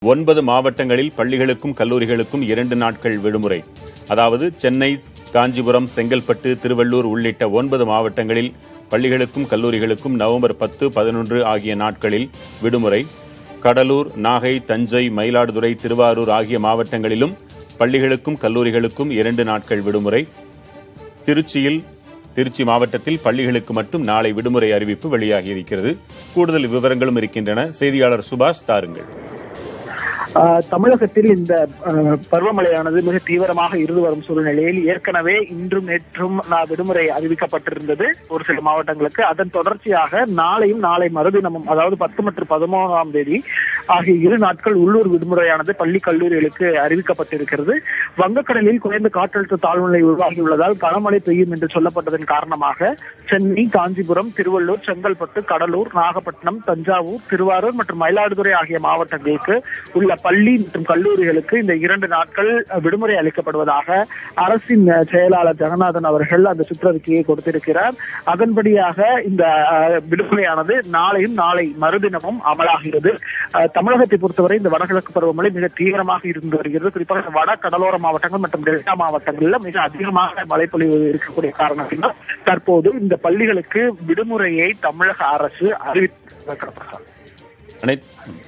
9 மாவட்டங்களில் பள்ளிகளுக்கும் கல்லூரிகளுக்கும் 2 நாட்கள் விடுமுறை. அதாவது சென்னை, காஞ்சிபுரம், செங்கல்பட்டு, திருவள்ளூர் உள்ளிட்ட 9 மாவட்டங்களில் பள்ளிகளுக்கும் கல்லூரிகளுக்கும் நவம்பர் 10, 11 ஆகிய நாட்களில் விடுமுறை. கடலூர், நாகை, தஞ்சை, மயிலாடுதுறை, திருவாரூர் ஆகிய மாவட்டங்களிலும் பள்ளிகளுக்கும் கல்லூரிகளுக்கும் 2 நாட்கள் விடுமுறை. திருச்சி மாவட்டத்தில் பள்ளிகளுக்கு மட்டும் நாளை விடுமுறை அறிவிப்பு வெளியாகியிருக்கிறது. கூடுதல் விவரங்களும் இருக்கின்றன. செய்தியாளர் சுபாஷ் தாருங்கள். தமிழகத்தில் இந்த பருவமழையானது மிக தீவிரமாக இருந்து வரும் சூழ்நிலையில் ஏற்கனவே இன்றும் நேற்றும் விடுமுறை அறிவிக்கப்பட்டிருந்தது ஒரு சில மாவட்டங்களுக்கு. அதன் தொடர்ச்சியாக நாளையும் நாளை மறுதினமும், அதாவது 10 மற்றும் 11ஆம் தேதி ஆகிய 2 நாட்கள் உள்ளூர் விடுமுறையானது பள்ளி கல்லூரிகளுக்கு அறிவிக்கப்பட்டிருக்கிறது. வங்கக்கடலில் குறைந்த காற்றழுத்த தாழ்வுநிலை உருவாகியுள்ளதால் கனமழை பெய்யும் என்று சொல்லப்பட்டதன் காரணமாக சென்னை, காஞ்சிபுரம், திருவள்ளூர், செங்கல்பட்டு, கடலூர், நாகப்பட்டினம், தஞ்சாவூர், திருவாரூர் மற்றும் மயிலாடுதுறை ஆகிய மாவட்டங்களுக்கு உள்ள பள்ளி மற்றும் கல்லூரிகளுக்கு இந்த 2 நாட்கள் விடுமுறை அளிக்கப்படுவதாக அரசின் செயலாளர் ஜெகநாதன் அவர்கள் அந்த சுற்றறிக்கையை கொடுத்திருக்கிறார். அதன்படியாக இந்த விடுமுறையானது நாளையும் நாளை மறுதினமும் அமலாகிறது. தமிழகத்தை பொறுத்தவரை இந்த வடகிழக்கு பருவமழை மிக தீவிரமாக இருந்து வருகிறது. குறிப்பாக வட கடலோர மாவட்டங்கள் மற்றும் டெல்டா மாவட்டங்களில் மிக அதிகமாக மழைப்பொழிவு இருக்கக்கூடிய காரணத்தினால் தற்போது இந்த பள்ளிகளுக்கு விடுமுறையை தமிழக அரசு அறிவித்திருக்கிறது.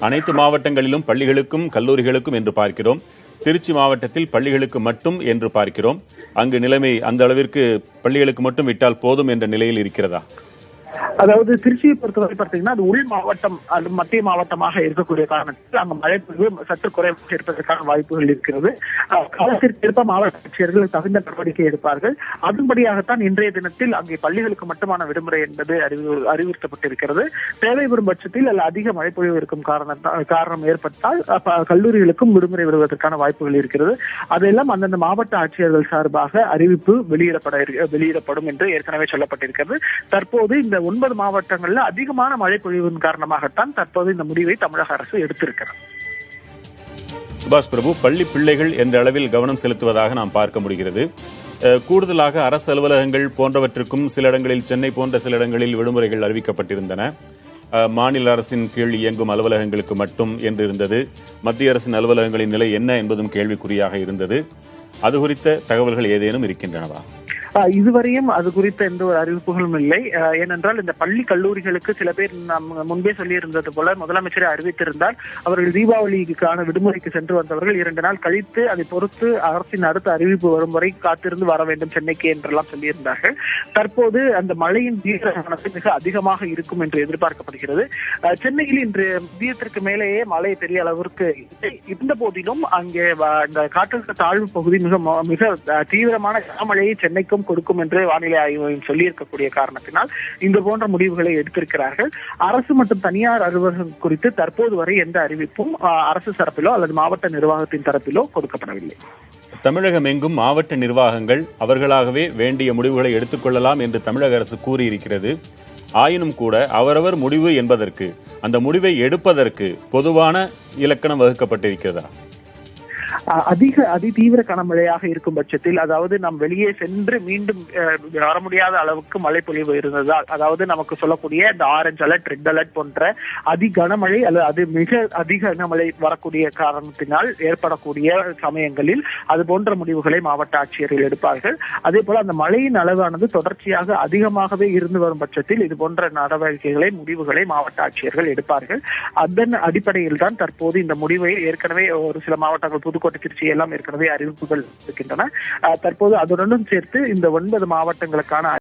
அனைத்து மாவட்டங்களிலும் பள்ளிகளுக்கும் கல்லூரிகளுக்கும் என்று பார்க்கிறோம். திருச்சி மாவட்டத்தில் பள்ளிகளுக்கு மட்டும் என்று பார்க்கிறோம். அங்கு நிலைமை அந்த அளவிற்கு பள்ளிகளுக்கு மட்டும் விட்டால் போதும் என்ற நிலையில் இருக்கிறதா? அதாவது திருச்சியை பொறுத்தவரை பார்த்தீங்கன்னா அது உள் மாவட்டம், அது மத்திய மாவட்டமாக இருக்கக்கூடிய காரணத்தில் அங்கு மழைப்பொழிவு சற்று குறைவாக இருப்பதற்கான வாய்ப்புகள் இருக்கிறது. காலத்திற்கேற்ப மாவட்ட ஆட்சியர்கள் தகுந்த நடவடிக்கை எடுப்பார்கள். அதன்படியாகத்தான் இன்றைய தினத்தில் அங்கே பள்ளிகளுக்கு மட்டுமான விடுமுறை என்பது அறிவுறுத்தப்பட்டிருக்கிறது. தேவைப்படும் பட்சத்தில் அல்ல அதிக மழைப்பொழிவு இருக்கும் காரணம் ஏற்பட்டால் கல்லூரிகளுக்கும் விடுமுறை விடுவதற்கான வாய்ப்புகள் இருக்கிறது. அதெல்லாம் அந்தந்த மாவட்ட ஆட்சியர்கள் சார்பாக அறிவிப்பு வெளியிடப்படும் என்று ஏற்கனவே சொல்லப்பட்டிருக்கிறது. தற்போது இந்த 9 மாவட்டங்களில் அதிகமான மழை பொழிவின் காரணமாகத்தான் தற்போது இந்த முடிவை தமிழக அரசு எடுத்திருக்கிறது. சுபாஷ் பிரபு, பள்ளி பிள்ளைகள் என்ற அளவில் கவனம் செலுத்துவதாக நாம் பார்க்க முடிகிறது. கூடுதலாக அரசு அலுவலகங்கள் போன்றவற்றுக்கும் சில இடங்களில், சென்னை போன்ற சில இடங்களில் விடுமுறைகள் அறிவிக்கப்பட்டிருந்தன. மாநில அரசின் கீழ் இயங்கும் அலுவலகங்களுக்கு மட்டும் என்று இருந்தது. மத்திய அரசின் அலுவலகங்களின் நிலை என்ன என்பதும் கேள்விக்குறியாக இருந்தது. அது குறித்த தகவல்கள் ஏதேனும் இருக்கின்றனவா? இதுவரையும் அது குறித்த எந்த ஒரு அறிவிப்புகளும் இல்லை. ஏனென்றால் இந்த பள்ளி கல்லூரிகளுக்கு சில பேர் முன்பே சொல்லியிருந்தது போல முதலமைச்சரை அறிவித்திருந்தால் அவர்கள் தீபாவளிக்கான விடுமுறைக்கு சென்று வந்தவர்கள் 2 நாள் கழித்து அதை பொறுத்து அரசின் அடுத்த அறிவிப்பு வரும் வரை காத்திருந்து வர வேண்டும் சென்னைக்கு என்றெல்லாம் சொல்லியிருந்தார்கள். தற்போது அந்த மழையின் தீவிரமானது மிக அதிகமாக இருக்கும் என்று எதிர்பார்க்கப்படுகிறது. சென்னையில் இன்று மதியத்திற்கு மேலேயே மழை பெரிய அளவிற்கு இருந்த போதிலும் அங்கே இந்த காற்றழுத்த தாழ்வு பகுதி மிக தீவிரமான கனமழையை சென்னைக்கும் கொடுக்கும் என்று வானிலை ஆய்வு மையம் சொல்லி இருக்கக்கூடிய காரணத்தினால் இந்த போன்ற முடிவுகளை எடுத்திருக்கிறார்கள். அரசு மற்றும் தனியார் அலுவலகம் குறித்து தற்போது வரை எந்த அறிவிப்பும் அரசு தரப்பிலோ அல்லது மாவட்ட நிர்வாகத்தின் தரப்பிலோ கொடுக்கப்படவில்லை. தமிழகம் எங்கும் மாவட்ட நிர்வாகங்கள் அவர்களாகவே வேண்டிய முடிவுகளை எடுத்துக் கொள்ளலாம் என்று தமிழக அரசு கூறியிருக்கிறது. ஆயினும் கூட அவரவர் முடிவு என்பதற்கு, அந்த முடிவை எடுப்பதற்கு பொதுவான இலக்கணம் வகுக்கப்பட்டிருக்கிறதா? அதிதீவிர கனமழையாக இருக்கும் பட்சத்தில், அதாவது நாம் வெளியே சென்று மீண்டும் வர முடியாத அளவுக்கு மழை பொழிவு இருந்ததால், அதாவது நமக்கு சொல்லக்கூடிய இந்த ஆரஞ்சு அலர்ட், ரெட் அலர்ட் போன்ற அதி கனமழை அல்லது அது மிக அதிக கனமழை வரக்கூடிய காரணத்தினால் ஏற்படக்கூடிய சமயங்களில் அது போன்ற முடிவுகளை மாவட்ட ஆட்சியர்கள் எடுப்பார்கள். அதே போல அந்த மழையின் அளவானது தொடர்ச்சியாக அதிகமாகவே இருந்து வரும் பட்சத்தில் இது போன்ற நடவடிக்கைகளை, முடிவுகளை மாவட்ட ஆட்சியர்கள் எடுப்பார்கள். அதன் அடிப்படையில் தான் தற்போது இந்த முடிவை ஏற்கனவே ஒரு சில மாவட்டங்கள், புதுக்கோட்டை, திருச்சி எல்லாம் ஏற்கனவே அறிவிப்புகள் இருக்கின்றன. தற்போது அதனுடன் சேர்த்து இந்த 9 மாவட்டங்களுக்கான